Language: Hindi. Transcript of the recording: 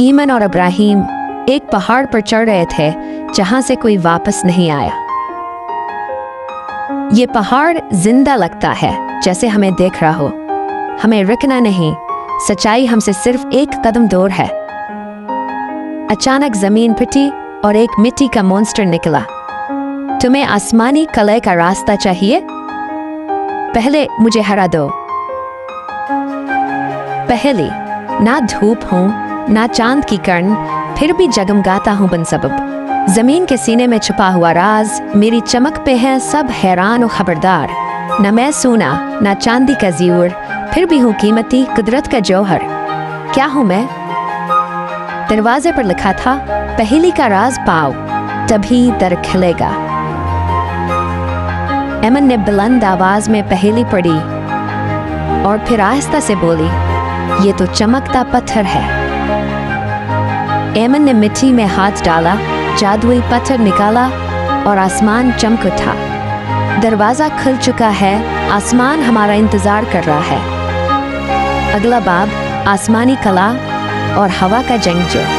ईमन और इब्राहिम एक पहाड़ पर चढ़ रहे थे जहां से कोई वापस नहीं आया। ये पहाड़ जिंदा लगता है, जैसे हमें देख रहा हो। हमें रुकना नहीं, सच्चाई हमसे सिर्फ एक कदम दूर है। अचानक जमीन पिटी और एक मिट्टी का मॉन्स्टर निकला। तुम्हें आसमानी कलह का रास्ता चाहिए? पहले मुझे हरा दो। पहली, ना धूप हूं ना चांद की किरण, फिर भी जगमगाता हूं बनसबब। जमीन के सीने में छुपा हुआ राज, मेरी चमक पे है सब हैरान और खबरदार। न मैं सोना ना चांदी का ज़ीवर, फिर भी हूँ कीमती कुदरत का जौहर। क्या हूँ मैं? दरवाजे पर लिखा था, पहेली का राज पाओ तभी दर खुलेगा। एमन ने बुलंद आवाज में पहेली पढ़ी और फिर आहिस्ता से बोली, ये तो चमकता पत्थर है। एमन ने मिट्टी में हाथ डाला, जादुई पत्थर निकाला और आसमान चमक उठा। दरवाजा खुल चुका है, आसमान हमारा इंतजार कर रहा है। अगला बाब, आसमानी कला और हवा का जंग।